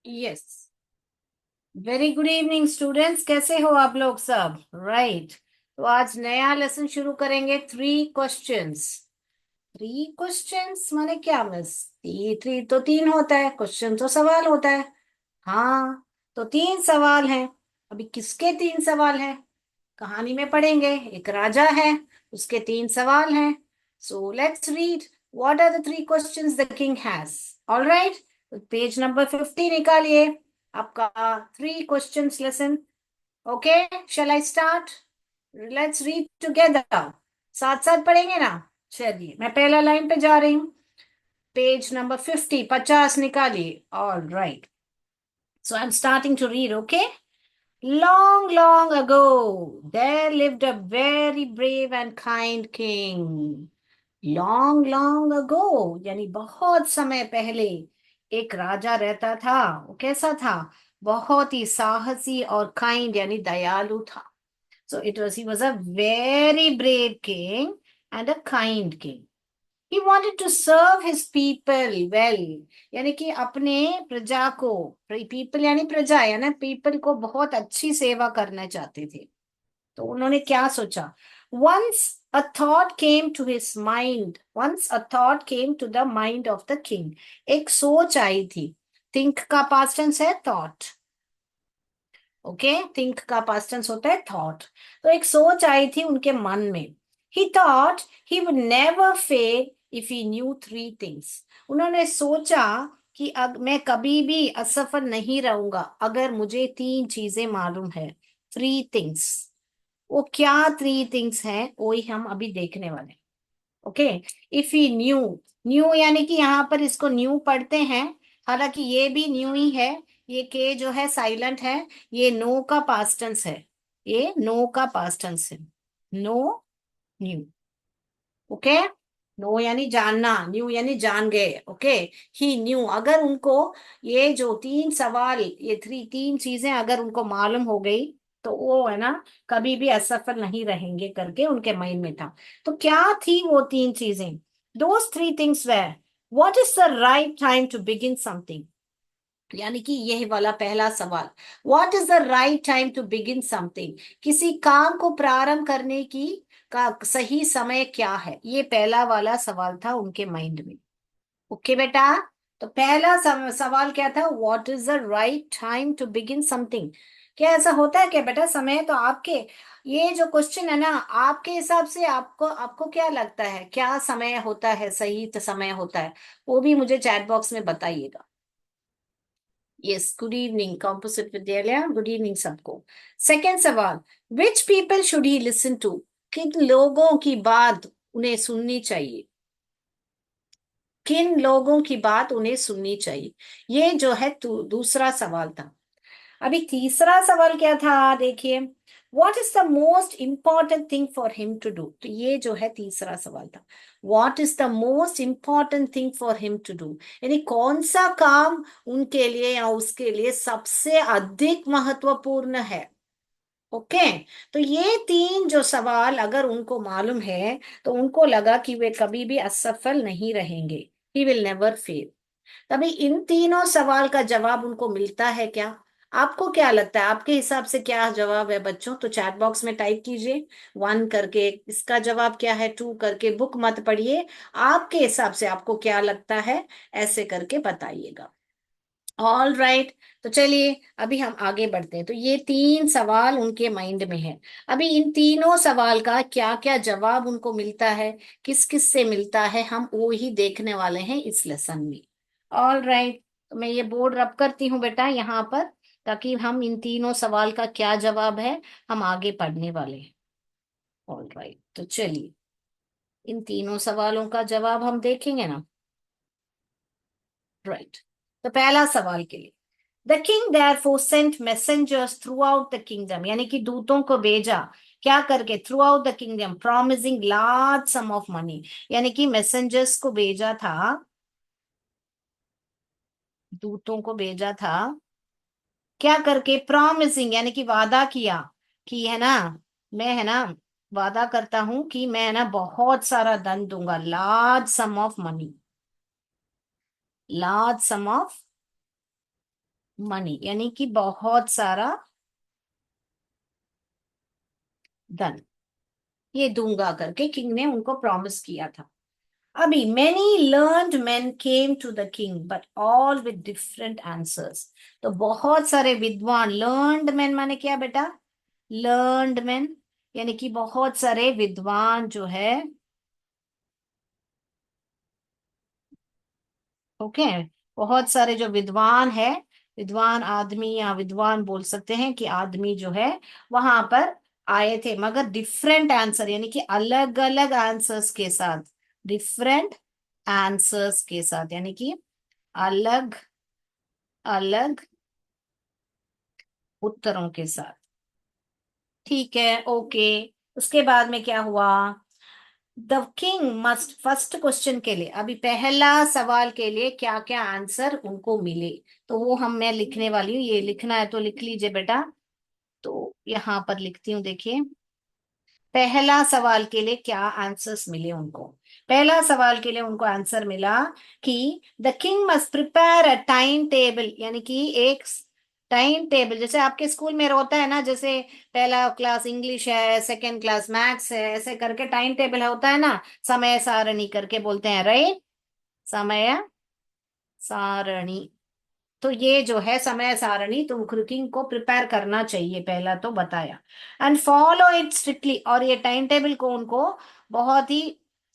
Yes. Very good evening students, कैसे हो आप लोग सब? राइट। तो आज नया लेसन शुरू करेंगे। Three questions. थ्री क्वेश्चंस माने क्या मिस? थ्री तो तीन होता है, क्वेश्चन तो सवाल होता है। हाँ, तो तीन सवाल हैं। अभी किसके तीन सवाल हैं? कहानी में पढ़ेंगे। एक राजा है, उसके तीन सवाल हैं। So let's read. What are the three questions the king has? All right. Page number 50 निकालिए, आपका three questions lesson. Okay, shall I start? Let's read together. साथ साथ पढ़ेंगे ना? चलिए, मैं पहला लाइन पे जा रही हूँ। पेज नंबर 50, 50 निकालिए। All right. So I am starting to read, okay? Long, long ago, there lived a very brave and kind king. Long, long ago, यानी बहुत समय पहले एक राजा रहता था। वो कैसा था? बहुत ही साहसी और काइंड यानी दयालु था। So he was a very brave king and a kind king. He wanted to serve his people well, यानी कि अपने प्रजा को, पीपल यानी प्रजा है ना, पीपल को बहुत अच्छी सेवा करना चाहते थे। तो उन्होंने क्या सोचा? once a thought came to his mind once a thought came to the mind of the king। एक सोच आई थी। think का past tense है thought। ओके, थिंक का पास्ट टेंस होता है थॉट। तो एक सोच आई थी उनके मन में। ही thought he would never fail if he new three things. उन्होंने सोचा कि मैं कभी भी असफल नहीं रहूंगा अगर मुझे तीन चीजें मालूम है। Three things. वो क्या थ्री थिंग्स हैं वो ही हम अभी देखने वाले। Okay. If he new, new यानी कि यहाँ पर इसको न्यू पढ़ते हैं, हालांकि ये भी न्यू ही है। ये के जो है साइलेंट है। ये नो का पास्ट टेंस है। ये नो का पास्ट टेंस है। Know, knew. ओके। नो यानी जानना, न्यू यानी जान गए। ओके। ही न्यू, अगर उनको ये जो तीन सवाल, ये तीन चीजें अगर उनको मालूम हो गई तो वो है ना, कभी भी असफल नहीं रहेंगे करके उनके माइंड में था। तो क्या थी वो तीन चीजें? Those three things were, what is the right time to begin something? यानी कि यह वाला पहला सवाल, what is the right time to begin something? किसी काम को प्रारंभ करने की का सही समय क्या है? ये पहला वाला सवाल था उनके माइंड में। ओके बेटा। तो पहला सवाल क्या था? What is the right time to begin something? क्या ऐसा होता है क्या बेटा? समय तो आपके, ये जो क्वेश्चन है ना, आपके हिसाब से आपको आपको क्या लगता है, क्या समय होता है, सही समय होता है? वो भी मुझे चैट बॉक्स में बताइएगा। Yes, good evening composite Vidyalaya, good evening सबको। सेकेंड सवाल, which people should he listen to? किन लोगों की बात उन्हें सुननी चाहिए? किन लोगों की बात उन्हें सुननी चाहिए? ये जो है दूसरा सवाल था। अभी तीसरा सवाल क्या था देखिए, what is the most important thing for him to do? तो ये जो है तीसरा सवाल था। What is the most important thing for him to do, यानी कौन सा काम उनके लिए या उसके लिए सबसे अधिक महत्वपूर्ण है। ओके। तो ये तीन जो सवाल अगर उनको मालूम है तो उनको लगा कि वे कभी भी असफल नहीं रहेंगे। He will never fail. तभी इन तीनों सवाल का जवाब उनको मिलता है क्या? आपको क्या लगता है, आपके हिसाब से क्या जवाब है बच्चों? तो चैट बॉक्स में टाइप कीजिए वन करके, इसका जवाब क्या है, टू करके, बुक मत पढ़िए। आपके हिसाब से आपको क्या लगता है, ऐसे करके बताइएगा। All right. तो चलिए अभी हम आगे बढ़ते हैं। तो ये तीन सवाल उनके माइंड में है। अभी इन तीनों सवाल का क्या क्या जवाब उनको मिलता है, किस किस से मिलता है, हम वो ही देखने वाले हैं इस लेसन में। All right. तो मैं ये बोर्ड रब करती हूँ बेटा यहाँ पर, ताकि हम इन तीनों सवाल का क्या जवाब है हम आगे पढ़ने वाले हैं। All right. तो चलिए इन तीनों सवालों का जवाब हम देखेंगे ना। राइट। तो पहला सवाल के लिए, the king therefore sent messengers throughout the kingdom, यानी कि दूतों को भेजा। क्या करके? Through out the kingdom, promising large some of money. यानी कि मैसेंजर्स को भेजा था, दूतों को भेजा था। क्या करके? प्रॉमिसिंग यानी कि वादा किया कि है ना, मैं है ना वादा करता हूं कि मैं है ना बहुत सारा धन दूंगा। Large some of money, large some of money यानी कि बहुत सारा धन, ये दूंगा करके किंग ने उनको प्रॉमिस किया था। अभी many learned man came to the king but all with different answers. तो बहुत सारे विद्वान, लर्न्ड मैन माने क्या बेटा? लर्न्ड मैन यानी कि बहुत सारे विद्वान जो है, ओके, बहुत सारे जो विद्वान है, विद्वान आदमी या विद्वान बोल सकते हैं कि आदमी जो है वहां पर आए थे, मगर डिफरेंट आंसर यानी कि अलग अलग आंसर्स के साथ, डिफरेंट आंसर्स के साथ यानी कि अलग अलग उत्तरों के साथ। ठीक है, ओके। उसके बाद में क्या हुआ? The king must, first question के लिए, अभी पहला सवाल के लिए क्या क्या आंसर उनको मिले, तो वो हम मैं लिखने वाली हूँ। ये लिखना है तो लिख लीजिए बेटा। तो यहाँ पर लिखती हूँ, देखिए पहला सवाल के लिए क्या आंसर्स मिले उनको। पहला सवाल के लिए उनको आंसर मिला कि the king must prepare a time table, यानी कि एक टाइम टेबल, जैसे आपके स्कूल में होता है ना, जैसे पहला क्लास इंग्लिश है, सेकंड क्लास मैथ्स है, ऐसे करके टाइम टेबल होता है ना, समय सारणी करके बोलते हैं, राइट? समय सारणी। तो ये जो है समय सारणी, तो कुकिंग को प्रिपेयर करना चाहिए, पहला तो बताया। एंड फॉलो इट स्ट्रिक्टली, और ये टाइम टेबल को उनको बहुत ही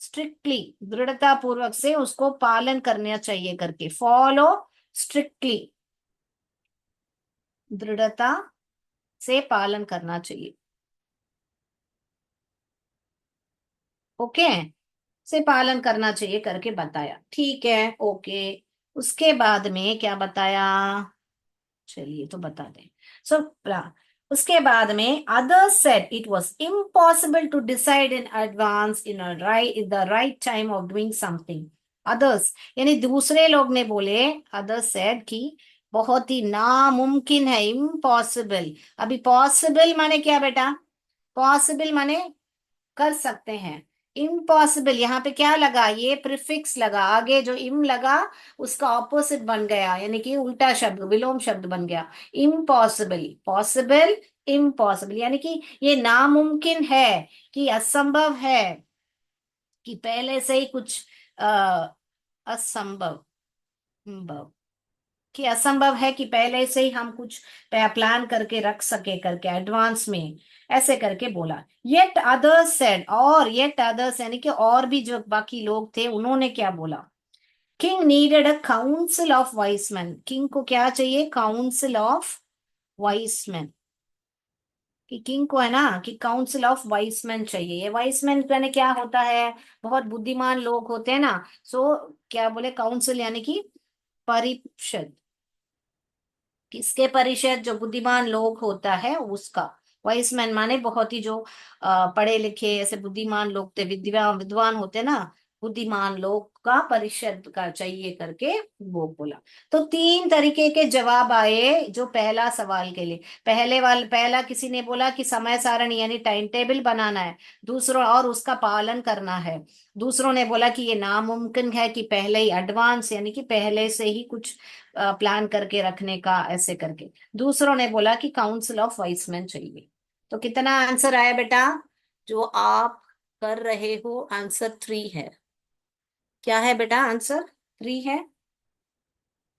स्ट्रिक्टली, दृढ़ता पूर्वक से उसको पालन करना चाहिए करके, फॉलो स्ट्रिक्टली, दृढ़ता से पालन करना चाहिए, ओके, से पालन करना चाहिए करके बताया। ठीक है, ओके। उसके बाद में क्या बताया? चलिए तो बता दें। सो उसके बाद में others said it was impossible to decide in advance in the right time of doing something. Others यानी दूसरे लोग ने बोले, अदर्स सेड कि बहुत ही नामुमकिन है, इम्पॉसिबल। अभी पॉसिबल माने क्या बेटा? पॉसिबल माने कर सकते हैं। इम्पॉसिबल यहाँ पे क्या लगा? ये प्रिफिक्स लगा, आगे जो इम लगा उसका ऑपोजिट बन गया, यानी कि उल्टा शब्द, विलोम शब्द बन गया। इम्पॉसिबल, पॉसिबल, इम्पॉसिबल यानी कि ये नामुमकिन है, कि असंभव है, कि पहले से ही कुछ असंभव, संभव, कि असंभव है कि पहले से ही हम कुछ प्लान करके रख सके करके एडवांस में, ऐसे करके बोला। येट अदर्स सेड, और येट अदर्स यानी कि और भी जो बाकी लोग थे उन्होंने क्या बोला? King needed a council of wise man, king को क्या चाहिए? काउंसिल ऑफ वाइस मैन, कि किंग को है ना कि काउंसिल ऑफ वाइस मैन चाहिए। ये वाइस मैन यानी क्या होता है? बहुत बुद्धिमान लोग होते हैं ना। सो क्या बोले? काउंसिल यानी कि परिषद, किसके परिषद? जो बुद्धिमान लोग होता है उसका। वाइस मैन माने बहुत ही जो पढ़े लिखे ऐसे बुद्धिमान लोग थे, विद्वान विद्वान होते ना, बुद्धिमान लोग का परिषद का चाहिए करके वो बोला। तो तीन तरीके के जवाब आए जो पहला सवाल के लिए। पहला किसी ने बोला कि समय सारणी यानी टाइम टेबल बनाना है, दूसरों और उसका पालन करना है। दूसरों ने बोला कि ये नामुमकिन है, कि पहले ही एडवांस यानी कि पहले से ही कुछ प्लान करके रखने का, ऐसे करके। दूसरों ने बोला कि काउंसिल ऑफ वाइस मैन चाहिए। तो कितना आंसर आया बेटा? जो आप कर रहे हो आंसर 3 है। क्या है बेटा? आंसर 3 है।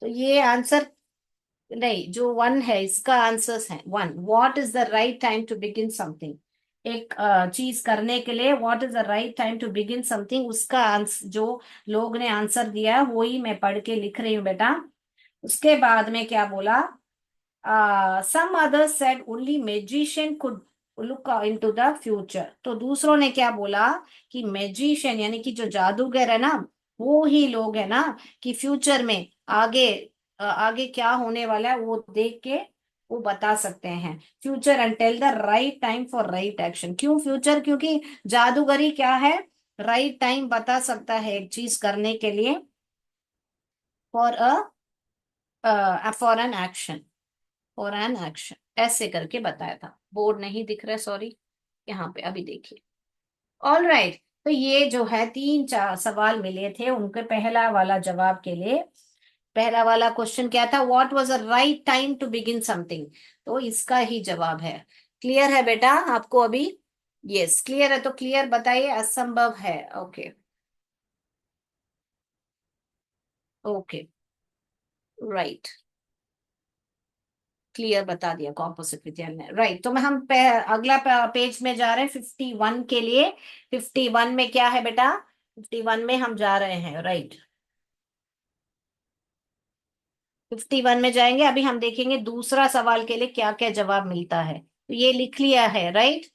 तो ये आंसर नहीं, जो 1 है इसका आंसर्स है। 1, what is the right time to begin something, एक चीज करने के लिए what is the right time to begin something, उसका आंसर जो लोग ने आंसर दिया है वही मैं पढ़ के लिख रही हूँ बेटा। उसके बाद में क्या बोला? some others said only magician could look into the future। तो दूसरों ने क्या बोला? कि मैजिशियन यानी कि जो जादूगर है ना, वो ही लोग है ना, कि फ्यूचर में आगे आगे क्या होने वाला है वो देख के वो बता सकते हैं future, and tell the right time for right action. क्यों फ्यूचर? क्योंकि जादूगरी क्या है? राइट टाइम बता सकता है एक चीज करने के लिए, for for an action, for an action, ऐसे करके बताया था। बोर्ड नहीं दिख रहा, सॉरी, यहाँ पे अभी देखिए। ऑल राइट, तो ये जो है 3 4 सवाल मिले थे उनके पहला वाला जवाब के लिए। पहला वाला क्वेश्चन क्या था, what was the right time to begin something, तो इसका ही जवाब है। क्लियर है बेटा आपको अभी? यस क्लियर है, तो क्लियर बताइए, असंभव है। ओके ओके राइट, क्लियर बता दिया कॉम्पोजिट विद्यालय ने, राइट। तो मैं हम अगला पेज में जा रहे हैं 51 के लिए। 51 में क्या है बेटा, 51 में हम जा रहे हैं, राइट। 51 में जाएंगे, अभी हम देखेंगे दूसरा सवाल के लिए क्या क्या जवाब मिलता है। तो ये लिख लिया है, राइट।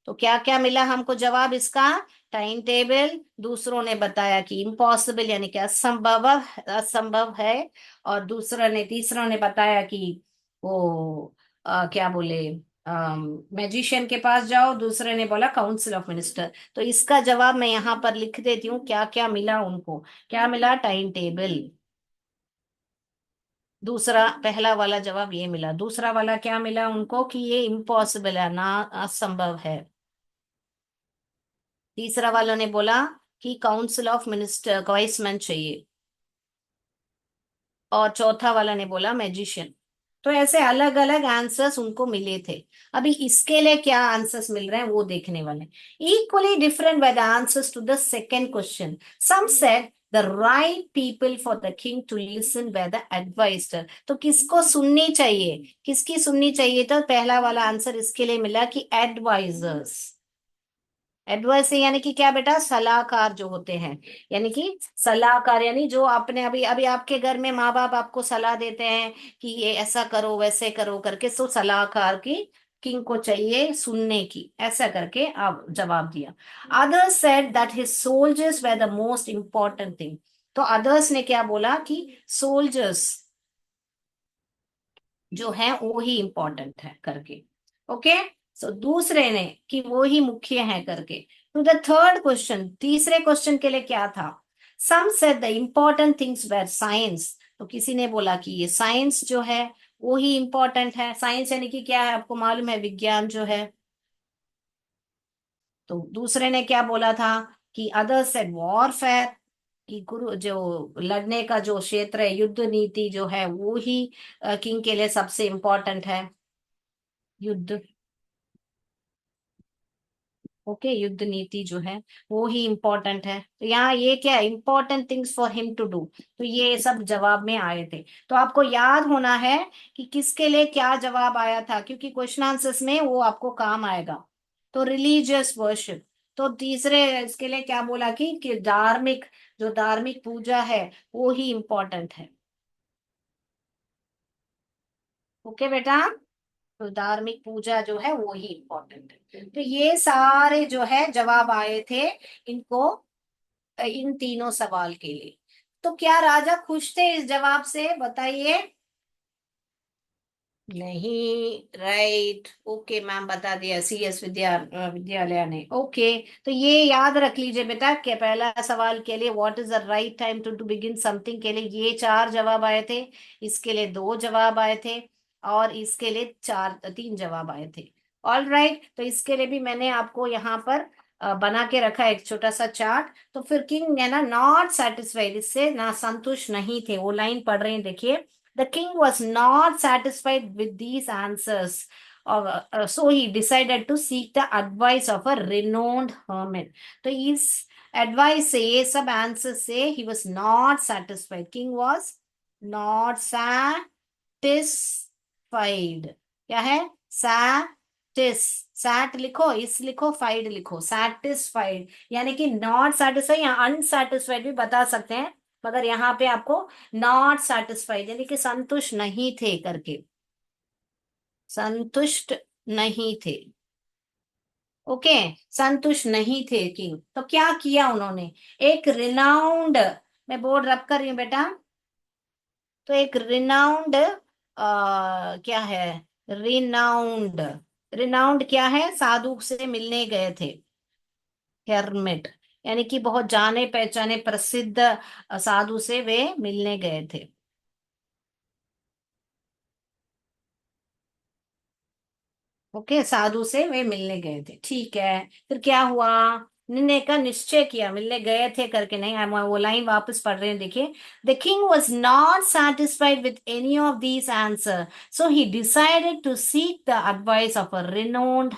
तो क्या क्या मिला हमको जवाब इसका, टाइम टेबल, दूसरों ने बताया कि इम्पॉसिबल यानी कि असंभव, असंभव है। और दूसरा ने तीसरा ने बताया कि वो क्या बोले, मैजिशियन के पास जाओ, दूसरे ने बोला काउंसिल ऑफ मिनिस्टर। तो इसका जवाब मैं यहाँ पर लिख देती हूँ, क्या क्या मिला उनको। क्या मिला, टाइम टेबल। दूसरा, पहला वाला जवाब ये मिला। दूसरा वाला क्या मिला उनको कि ये इम्पॉसिबल है, ना असंभव है। तीसरा वालों ने बोला कि काउंसिल ऑफ मिनिस्टर वाइसमैन चाहिए। और चौथा वाला ने बोला मैजिशियन। तो ऐसे अलग अलग आंसर्स उनको मिले थे। अभी इसके लिए क्या आंसर्स मिल रहे हैं वो देखने वाले। Equally different by the answers to the second question. Some said the right people for the king to listen by the advisor. तो किसको सुननी चाहिए, किसकी सुननी चाहिए, तो पहला वाला आंसर इसके लिए मिला कि एडवाइजर्स। एडवाइस यानी कि क्या बेटा, सलाहकार जो होते हैं। यानी कि सलाहकार यानी जो आपने अभी अभी आपके घर में माँ बाप आपको सलाह देते हैं कि ये ऐसा करो वैसे करो करके, सो सलाहकार की किंग को चाहिए सुनने की, ऐसा करके आप जवाब दिया। Others said that his soldiers were the most important thing. तो अदर्स ने क्या बोला कि सोल्जर्स जो है वो ही इंपॉर्टेंट है करके। ओके, सो दूसरे ने कि वो ही मुख्य है करके। टू द थर्ड क्वेश्चन, तीसरे क्वेश्चन के लिए क्या था, some said the important things were science. तो किसी ने बोला कि ये साइंस जो है वो ही इंपॉर्टेंट है। साइंस यानी कि क्या है, आपको मालूम है, विज्ञान जो है। तो दूसरे ने क्या बोला था कि अदर्स सेड वॉरफेयर, कि गुरु जो लड़ने का जो क्षेत्र है, युद्ध नीति जो है वो ही किंग के लिए सबसे इम्पोर्टेंट है, युद्ध। ओके, युद्ध नीति जो है वो ही इंपॉर्टेंट है। तो यहाँ ये क्या है, important things for him to do. तो ये सब जवाब में आए थे। तो आपको याद होना है कि किसके लिए क्या जवाब आया था, क्योंकि क्वेश्चन आंसर्स में वो आपको काम आएगा। तो रिलीजियस वर्शिप। तो तीसरे इसके लिए क्या बोला कि धार्मिक, जो धार्मिक पूजा है वो ही इंपॉर्टेंट है। ओके बेटा, तो धार्मिक पूजा जो है वो ही इंपॉर्टेंट है। तो ये सारे जो है जवाब आए थे इनको, इन तीनों सवाल के लिए। तो क्या राजा खुश थे इस जवाब से, बताइए? नहीं, राइट। ओके मैम बता दिया, सीएस विद्यालय ने। ओके, तो ये याद रख लीजिए बेटा कि पहला सवाल के लिए what is the right time to begin something के लिए ये चार जवाब आए थे। इसके लिए दो जवाब आए थे। और इसके लिए चार तीन जवाब आए थे। ऑल राइट, तो इसके लिए भी मैंने आपको यहाँ पर बना के रखा है एक छोटा सा चार्ट। तो फिर किंग है ना, नॉट सेटिस्फाइड, इससे ना संतुष्ट नहीं थे, वो लाइन पढ़ रहे हैं देखिए। The king was not satisfied with these answers. So he decided to seek the advice of a renowned hermit. तो इस advice से, ये सब answers से he was not satisfied. King was not satisfied. क्या है? satis, sat लिखो, इस लिखो, फाइड लिखो, satisfied यानी कि नॉट सेटिस्फाइड या अनसेटिस्फाइड भी बता सकते हैं। मगर यहाँ पे आपको नॉट सेटिस्फाइड यानी कि संतुष्ट नहीं थे करके, संतुष्ट नहीं थे। ओके, संतुष्ट नहीं थे किंग। तो क्या किया उन्होंने, एक रिनाउंड, मैं बोर्ड रब कर रही हूँ बेटा। तो एक रिनाउंड क्या है, रिनाउंड, रिनाउंड क्या है, साधु से मिलने गए थे, हेरमिट यानी कि बहुत जाने पहचाने प्रसिद्ध साधु से वे मिलने गए थे। ओके, साधु से वे मिलने गए थे, ठीक है। फिर क्या हुआ, मिलने का निश्चय किया, मिलने गए थे करके नहीं, हम वो लाइन वापस पढ़ रहे हैं, देखिए। The king was not satisfied with any of these answer, so he decided to seek the advice of a renowned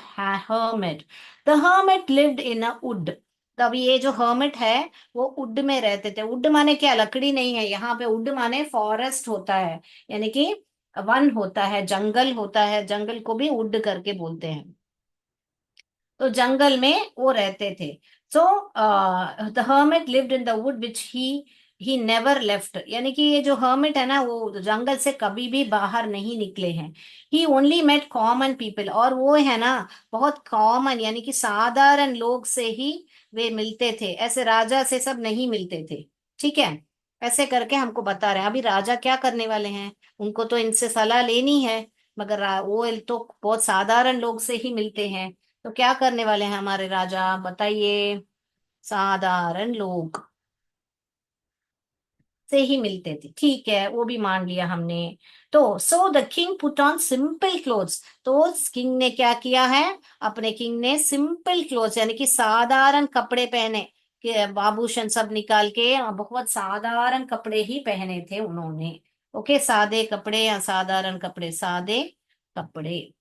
hermit. The hermit lived in a wood. तब ये जो hermit है वो वुड में रहते थे। वुड माने क्या, लकड़ी नहीं है यहाँ पे, वुड माने फॉरेस्ट होता है, यानी कि वन होता है, जंगल होता है, जंगल को भी वुड करके बोलते हैं। तो जंगल में वो रहते थे। So the hermit lived in the wood which he never left, यानी कि ये जो hermit है ना, वो जंगल से कभी भी बाहर नहीं निकले हैं। he only met common people, और वो है ना बहुत कॉमन, यानी कि साधारण लोग से ही वे मिलते थे, ऐसे राजा से सब नहीं मिलते थे। ठीक है, ऐसे करके हमको बता रहे हैं। अभी राजा क्या करने वाले हैं, उनको तो इनसे सलाह लेनी है, मगर वो तो बहुत साधारण लोग से ही मिलते हैं। तो क्या करने वाले हैं हमारे राजा, बताइए। साधारण लोग से ही मिलते थे, ठीक है, वो भी मान लिया हमने। तो so the king put on simple clothes, तो किंग ने क्या किया है, अपने किंग ने सिंपल क्लोथ्स यानी कि साधारण कपड़े पहने, कि आभूषण सब निकाल के बहुत साधारण कपड़े ही पहने थे उन्होंने। ओके, सादे कपड़े या साधारण कपड़े, सादे कपड़े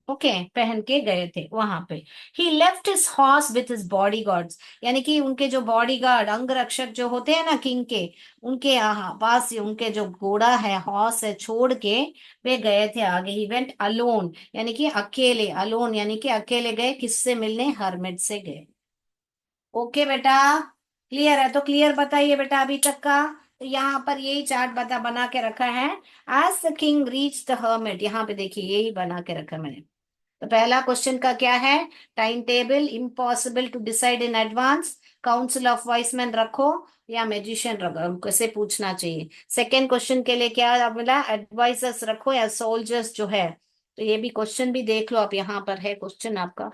ओके पहन के गए थे वहां पे। He left his horse with his bodyguards, यानी कि उनके जो बॉडी गार्ड, अंग रक्षक जो होते हैं ना किंग के, उनके यहाँ पास उनके जो घोड़ा है, हॉर्स है, छोड़ के वे गए थे आगे। ही वेंट अलोन, यानी कि अकेले, अलोन यानी कि अकेले गए, किससे मिलने, हरमिट से गए। ओके बेटा, क्लियर है? तो क्लियर बताइए बेटा अभी तक का। तो यहाँ पर यही चार्ट बना के रखा है। As the king reach the hermit, यहाँ पे देखिए यही बना के रखा है मैंने। तो पहला क्वेश्चन का क्या है, time table, impossible to decide in advance, council of wise man रखो या मैजिशियन रखो, कैसे पूछना चाहिए। सेकेंड क्वेश्चन के लिए क्या आप मिला, एडवाइजर्स रखो या सोल्जर्स जो है। तो ये भी क्वेश्चन भी देख लो आप, यहाँ पर है क्वेश्चन आपका।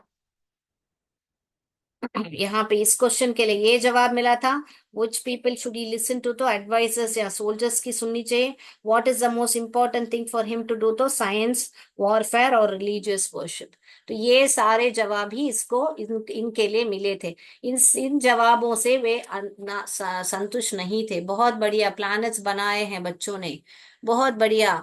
यहाँ पे इस क्वेश्चन के लिए ये जवाब मिला था, which people should he listen to, तो एडवाइजर्स या सोल्जर्स की सुननी चाहिए। What is the most important thing for him to do, तो साइंस, वॉरफेयर और रिलीजियस वर्शिप। तो ये सारे जवाब ही इसको इनके लिए मिले थे। इन जवाबों से वे संतुष्ट नहीं थे। बहुत बढ़िया प्लैनेट्स बनाए हैं बच्चों ने, बहुत बढ़िया,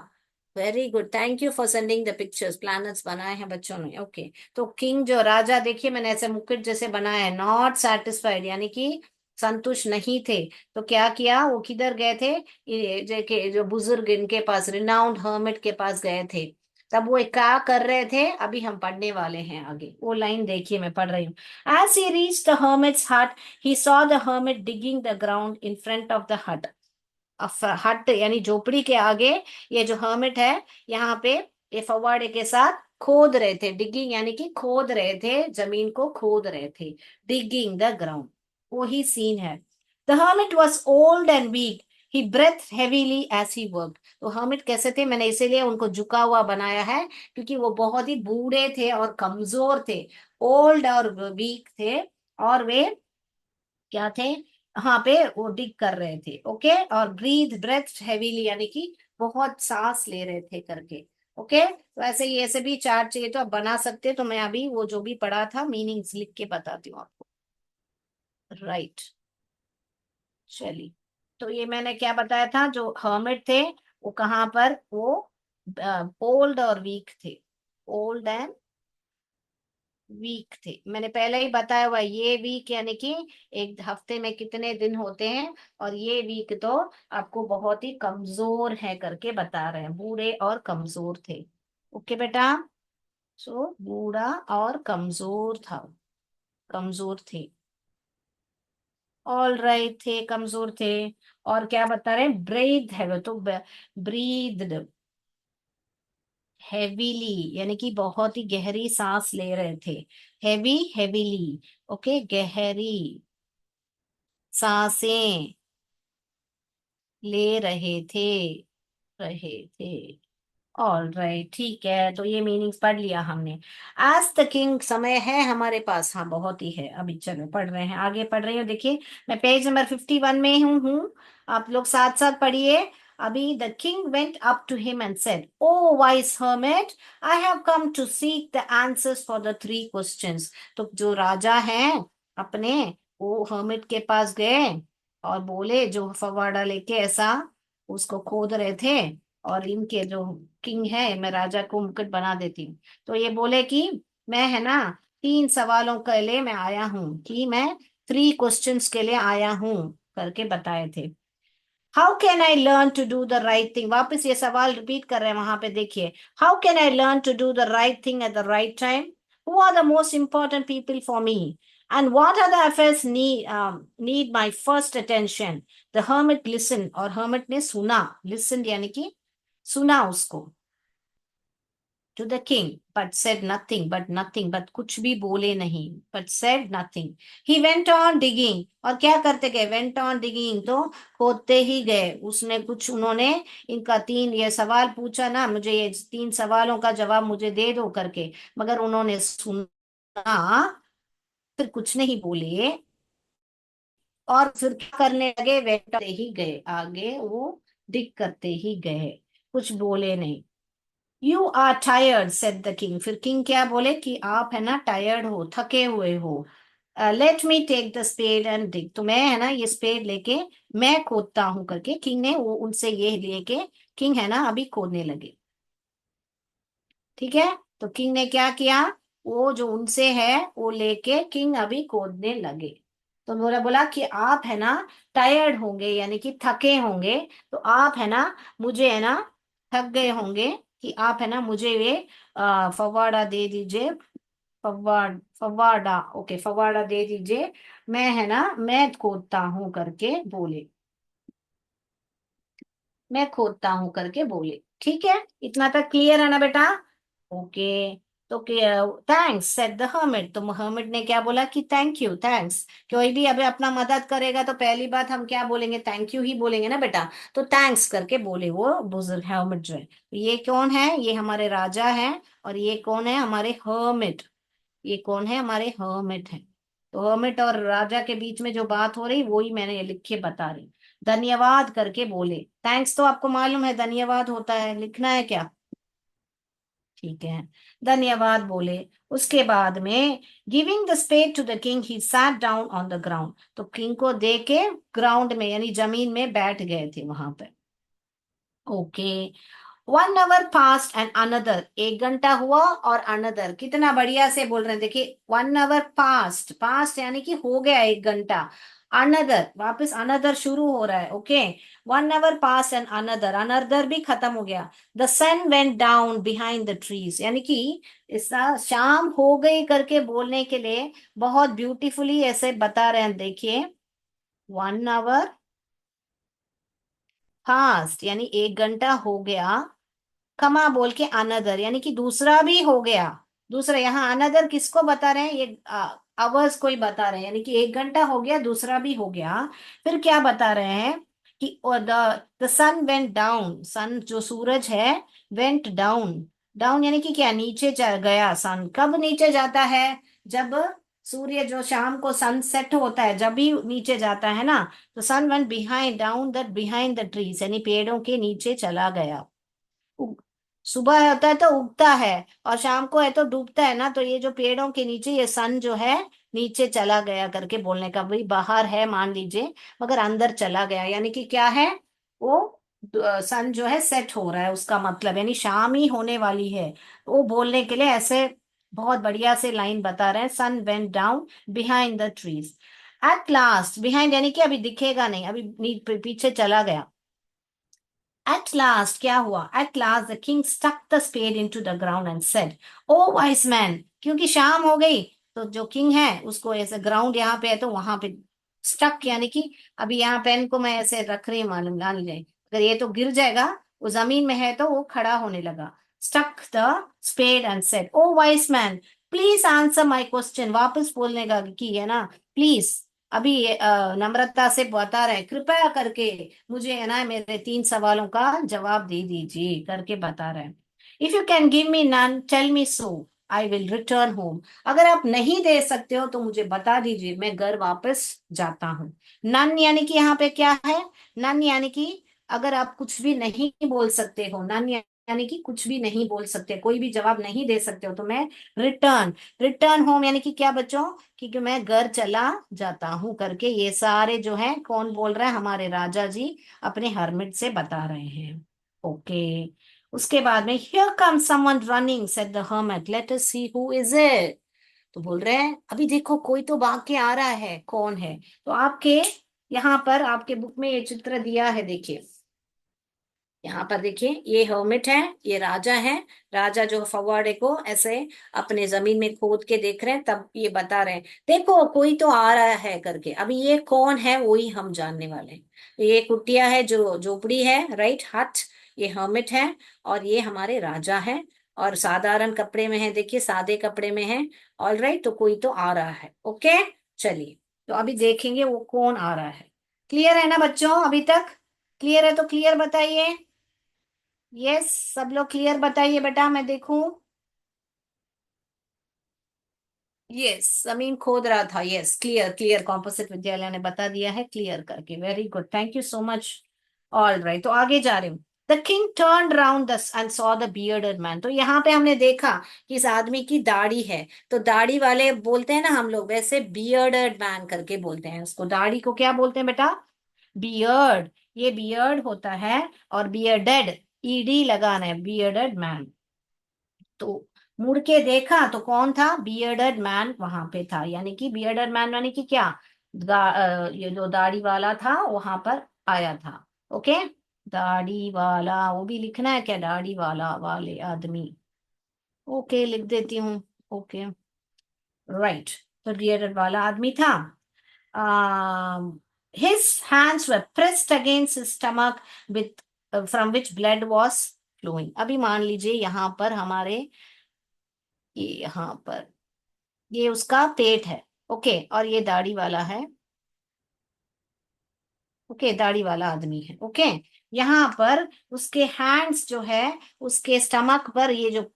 very good, thank you for sending the pictures. Planets बनाए हैं बच्चों ने, ओके। तो किंग जो राजा, देखिए मैंने ऐसे मुकुट जैसे बनाया है, नॉट सेटिस्फाइड यानी कि संतुष्ट नहीं थे। तो क्या किया, वो किधर गए थे, जो बुजुर्ग इनके पास, रिनाउंड हर्मिट के पास गए थे। तब वो क्या कर रहे थे, अभी हम पढ़ने वाले हैं आगे, वो लाइन देखिए मैं पढ़ रही हूँ। As he reach the hermit's hut, he saw the hermit digging the ground in front of the hut. हट यानी झोपड़ी के आगे ये जो हर्मिट है, यहाँ पे ये फव्वाड़े के साथ खोद रहे थे, डिगिंग यानी कि खोद रहे थे, जमीन को खोद रहे थे, डिगिंग द ग्राउंड, वही सीन है। The hermit was old and weak, he breath heavily as he work. तो हर्मिट कैसे थे, मैंने इसीलिए उनको झुका हुआ बनाया है, क्योंकि वो बहुत ही बूढ़े थे और कमजोर थे, ओल्ड और वीक थे, और वे क्या थे, वहां पे वो डिग कर रहे थे। ओके, और ब्रीथ ब्रेथ हैवीली यानी कि बहुत सांस ले रहे थे करके। ओके, तो ऐसे ही ऐसे भी चार्ट चाहिए तो आप बना सकते हैं। तो मैं अभी वो जो भी पढ़ा था मीनिंग्स लिख के बताती हूँ आपको। राइट, चलिए। तो ये मैंने क्या बताया था, जो हर्मिट थे वो कहाँ पर, वो ओल्ड और वीक थे, ओल्ड एंड वीक थे। मैंने पहले ही बताया हुआ है, ये वीक यानी कि एक हफ्ते में कितने दिन होते हैं, और ये वीक तो आपको बहुत ही कमजोर है करके बता रहे हैं, बूढ़े और कमजोर थे। ओके बेटा, सो बूढ़ा और कमजोर था, कमजोर थे, ऑल राइट थे, कमजोर थे। और क्या बता रहे हैं, ब्रीद है, तो ब्रीद हेवीली यानी कि बहुत ही गहरी सांस ले रहे थे, हैवी हेवीली, ओके, गहरी सांसें ले रहे थे। ऑल राइट, ठीक है, तो ये मीनिंग्स पढ़ लिया हमने। आज द किंग, समय है हमारे पास, हाँ बहुत ही है, अभी चलो पढ़ रहे हैं, आगे पढ़ रही हूँ, देखिए मैं पेज नंबर 51 में हूँ। आप लोग साथ साथ पढ़िए। अभी the king went up to him and said, oh wise hermit, I have come to seek the answers for the three questions. तो जो राजा हैं अपने वो हर्मिट के पास गए और बोले, जो फवाड़ा लेके ऐसा उसको खोद रहे थे, और इनके जो किंग है, मैं राजा को मुकुट बना देती हूँ। तो ये बोले कि मैं है ना 3 सवालों के लिए मैं आया हूँ, कि मैं 3 क्वेश्चंस के लिए आया हूँ करके बताए थे। How can I learn to do the right thing, वापस ये सवाल रिपीट कर रहे हैं वहां पे, देखिए। How can I learn to do the right thing at the right time? Who are the most important people for me? And what are the affairs need my first attention? The hermit listen, और hermit ने सुना, listen यानी कि सुना उसको, to the king, but said nothing, but कुछ भी बोले नहीं, but said nothing. He went on digging, और क्या करते गए? went on digging, तो खोदते ही गए। उसने कुछ, उन्होंने इनका 3 ये सवाल पूछा ना, मुझे ये 3 सवालों का जवाब मुझे दे दो करके, मगर उन्होंने सुना, फिर कुछ नहीं बोले, और फिर क्या करने लगे? वेट करते ही गए, आगे वो डिग करते ही गए, कुछ बोले नहीं। You are tired said the king, फिर किंग क्या बोले कि आप है ना टायर्ड हो, थके हुए हो। Let me take the spade and dig, तो मैं है ना ये स्पेड लेके मैं खोदता हूं करके किंग ने वो उनसे ये लेके, किंग है ना अभी खोदने लगे। ठीक है, तो किंग ने क्या किया? वो जो उनसे है वो लेके किंग अभी खोदने लगे। तो बोला बोला कि आप है ना टायर्ड होंगे, यानी कि थके होंगे, तो आप है ना मुझे है ना थक गए होंगे, कि आप है ना मुझे ये फव्वाड़ा दे दीजिए। फव्वाड़ा, ओके, फव्वाड़ा दे दीजिए, मैं है ना मैं खोदता हूँ करके बोले, मैं खोदता हूँ करके बोले। ठीक है, इतना तक क्लियर है ना बेटा? ओके। तो थैंक्स सेड द हर्मिट, तो हर्मिट ने क्या बोला कि थैंक यू, थैंक्स। कोई भी अभी अपना मदद करेगा तो पहली बात हम क्या बोलेंगे? थैंक यू ही बोलेंगे ना बेटा। तो थैंक्स करके बोले वो बुजुर्ग हर्मिट जो है। तो ये कौन है? ये हमारे राजा हैं। और ये कौन है? हमारे हर्मिट। ये कौन है? हमारे हर्मिट है। तो हर्मिट और राजा के बीच में जो बात हो रही, वो ही मैंने ये लिख के बता रही। धन्यवाद करके बोले, थैंक्स तो आपको मालूम है धन्यवाद होता है, लिखना है क्या? ठीक है, धन्यवाद बोले। उसके बाद में giving the spade to the king he sat down on the ground, तो किंग को दे के ग्राउंड में यानी जमीन में बैठ गए थे वहां पे। Okay. 1 hour passed and another, 1 घंटा हुआ, और अनदर, कितना बढ़िया से बोल रहे हैं, देखिए। 1 hour passed, पास्ट यानी कि हो गया 1 घंटा। अनदर, वापस अनदर शुरू हो रहा है। Okay. 1 hour passed and another, another भी खत्म हो गया। The sun went down behind the trees, यानी कि ऐसा शाम हो गई करके बोलने के लिए बहुत ब्यूटीफुली ऐसे बता रहे हैं, देखिए। 1 hour passed यानी 1 घंटा हो गया, कमा बोल के अनदर यानी कि दूसरा भी हो गया। दूसरा, यहाँ अनदर किसको बता रहे हैं? ये आवर्स को ही बता रहे हैं, यानी कि 1 घंटा हो गया, दूसरा भी हो गया। फिर क्या बता रहे हैं कि द सन वेंट डाउन, सन जो सूरज है, वेंट डाउन, डाउन यानी कि क्या? नीचे गया। सन कब नीचे जाता है? जब सूर्य जो शाम को सनसेट होता है, जब भी नीचे जाता है ना। तो sun went behind down that behind the trees, यानी पेड़ों के नीचे चला गया। उग- सुबह होता है तो उगता है, और शाम को है तो डूबता है ना। तो ये जो पेड़ों के नीचे ये सन जो है नीचे चला गया करके बोलने का, भाई बाहर है मान लीजिए, मगर अंदर चला गया, यानी कि क्या है? वो सन जो है सेट हो रहा है, उसका मतलब यानी शाम ही होने वाली है। वो बोलने के लिए ऐसे बहुत बढ़िया से लाइन बता रहे हैं, sun went down behind the trees. At last, behind यानी कि अभी दिखेगा नहीं, अभी पीछे चला गया। At last, क्या हुआ? At last, the king stuck the spade into the ground and said, "Oh wise man," क्योंकि शाम हो गई, तो जो किंग है उसको ऐसे, ग्राउंड यहाँ पे है तो वहां पे स्टक, यानी कि अभी यहाँ पेन को मैं ऐसे रख रही हूँ, मालूम मान लीजिए अगर ये तो गिर जाएगा, वो जमीन में है तो वो खड़ा होने लगा। Stuck the spade and said, "oh wise man, please answer my question," वापस बोलने का कि है ना, प्लीज, अभी नम्रता से बता रहे हैं, कृपया करके मुझे है ना मेरे 3 सवालों का जवाब दे दीजिए करके बता रहे हैं। If you can give me none tell me so, I will return home, अगर आप नहीं दे सकते हो तो मुझे बता दीजिए, मैं घर वापस जाता हूँ। नन यानी कि यहाँ पे क्या है? नन यानी कि अगर आप कुछ भी नहीं बोल सकते हो, नन यानी कि कुछ भी नहीं बोल सकते, कोई भी जवाब नहीं दे सकते हो, तो मैं रिटर्न, रिटर्न होम यानी कि क्या बच्चों, कि मैं घर चला जाता हूं करके ये सारे जो है कौन बोल रहा है, हमारे राजा जी अपने हर्मिट से बता रहे हैं। ओके, उसके बाद में here come someone running said the hermit, let us see who is it. तो बोल रहे हैं अभी देखो कोई तो भाग के आ रहा है, कौन है। तो आपके यहाँ पर आपके बुक में ये चित्र दिया है, देखिए यहाँ पर देखिए, ये हर्मिट है, ये राजा है। राजा जो फव्वारे को ऐसे अपने जमीन में खोद के देख रहे हैं, तब ये बता रहे हैं देखो कोई तो आ रहा है करके। अभी ये कौन है वही हम जानने वाले हैं। ये कुटिया है, जो झोपड़ी है, राइट, हट। ये हर्मिट है और ये हमारे राजा है, और साधारण कपड़े में है, देखिए सादे कपड़े में है। ऑल राइट, तो कोई तो आ रहा है। ओके, चलिए, तो अभी देखेंगे वो कौन आ रहा है। क्लियर है ना बच्चों अभी तक? क्लियर है तो क्लियर बताइए। यस, सब लोग क्लियर बताइए बेटा, मैं देखूं। यस, जमीन खोद रहा था। यस, क्लियर क्लियर, कॉम्पोजिट विद्यालय ने बता दिया है क्लियर करके। Very good, thank you so much. All right, तो आगे जा रहे हूँ। The king turn round the end saw the bearded man. तो यहाँ पे हमने देखा कि इस आदमी की दाढ़ी है, तो दाढ़ी वाले बोलते हैं ना हम लोग, वैसे बियर्डेड मैन करके बोलते हैं उसको। दाढ़ी को क्या बोलते हैं बेटा? बियर्ड। ये बियर्ड होता है, और बियर्डेड, ईडी लगाना है, बियर्डेड मैन। तो मुड़ के देखा तो कौन था? बियर्डेड मैन वहां पे था, यानी कि बियर्डेड मैन यानी कि क्या, ये जो दाढ़ी वाला था वहां पर आया था। ओके, दाढ़ी वाला, वो भी लिखना है क्या, दाढ़ी वाला वाले आदमी? ओके, लिख देती हूँ। ओके, राइट, तो बियर्डेड वाला आदमी था। His hands were pressed against his stomach with from which blood was flowing. अभी मान लीजिए यहाँ पर हमारे, ये यहाँ पर ये उसका पेट है। ओके, और ये दाढ़ी वाला है। ओके, दाढ़ी वाला आदमी है। ओके, यहाँ पर उसके हैंड्स जो है, उसके स्टमक पर, ये जो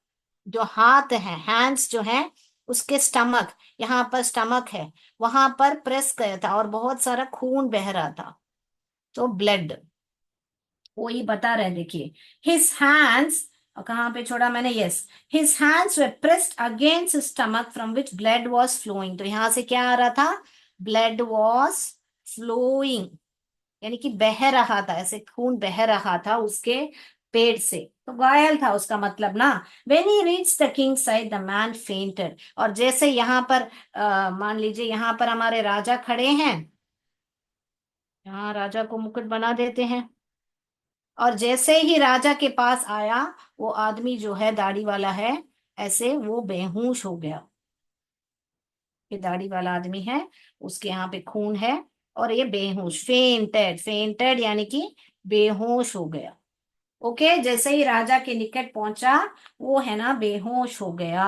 जो हाथ है, हैंड्स जो है उसके स्टमक, यहाँ पर स्टमक है, वहां पर प्रेस किया था और बहुत सारा खून बह रहा था, तो ब्लड, वही बता रहे हैं, देखिए। हिज हैंड्स, कहाँ पे छोड़ा मैंने, yes, his hands were pressed against stomach from which blood was flowing. तो यहां से क्या आ रहा था? ब्लड वॉज फ्लोइंग, यानी कि बह रहा था, ऐसे खून बह रहा था उसके पेट से, तो घायल था उसका मतलब ना। When he reach the king side the man fainted. और जैसे यहाँ पर मान लीजिए यहाँ पर हमारे राजा खड़े हैं, यहाँ राजा को मुकुट बना देते हैं, और जैसे ही राजा के पास आया, वो आदमी जो है दाढ़ी वाला है, ऐसे वो बेहोश हो गया। ये दाढ़ी वाला आदमी है, उसके यहाँ पे खून है, और ये बेहोश, फेंटेड, फेंटेड यानी कि बेहोश हो गया। ओके, जैसे ही राजा के निकट पहुंचा, वो है ना बेहोश हो गया।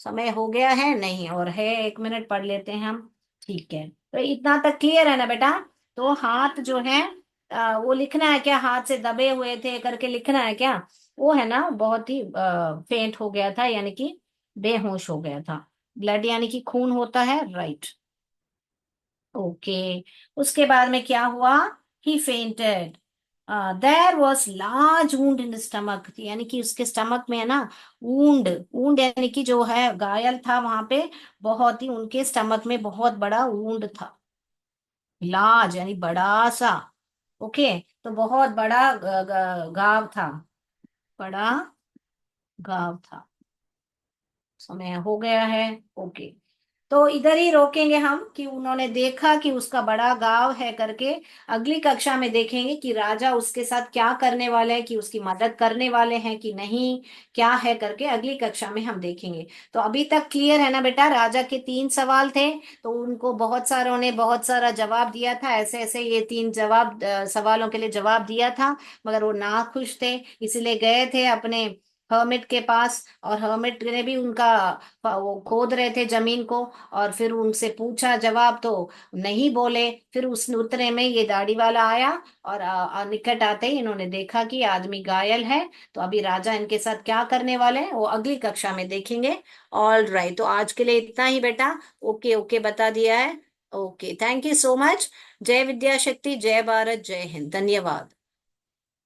समय हो गया है नहीं, और है, 1 मिनट पढ़ लेते हैं हम। ठीक है, तो इतना तक क्लियर है ना बेटा? तो हाथ जो है, वो लिखना है क्या, हाथ से दबे हुए थे करके लिखना है क्या? वो है ना बहुत ही फेंट हो गया था, यानी कि बेहोश हो गया था। ब्लड यानी कि खून होता है, राइट। ओके, उसके बाद में क्या हुआ? He fainted. There was large wound in stomach, यानी कि उसके स्टमक में है ना वुंड, वुंड यानी कि जो है घायल था वहां पे, बहुत ही उनके स्टमक में बहुत बड़ा वुंड था। लार्ज यानी बड़ा सा। ओके, तो बहुत बड़ा घाव था, बड़ा घाव था। समय हो गया है। ओके, तो इधर ही रोकेंगे हम, कि उन्होंने देखा कि उसका बड़ा गांव है करके। अगली कक्षा में देखेंगे कि राजा उसके साथ क्या करने वाले हैं, कि उसकी मदद करने वाले हैं कि नहीं, क्या है करके अगली कक्षा में हम देखेंगे। तो अभी तक क्लियर है ना बेटा? राजा के 3 सवाल थे, तो उनको बहुत सारों ने बहुत सारा जवाब दिया था, ऐसे ऐसे ये 3 सवालों के लिए जवाब दिया था, मगर वो ना खुश थे, इसलिए गए थे अपने हर्मिट के पास, और हर्मिट ने भी उनका, वो खोद रहे थे जमीन को, और फिर उनसे पूछा, जवाब तो नहीं बोले। फिर उस उतने में ये दाढ़ी वाला आया, और निकट आते ही इन्होंने देखा कि आदमी घायल है। तो अभी राजा इनके साथ क्या करने वाले हैं वो अगली कक्षा में देखेंगे। ऑल राइट, तो आज के लिए इतना ही बेटा। ओके ओके, बता दिया है। Okay, thank you so much. जय विद्या शक्ति, जय भारत, जय हिंद, धन्यवाद।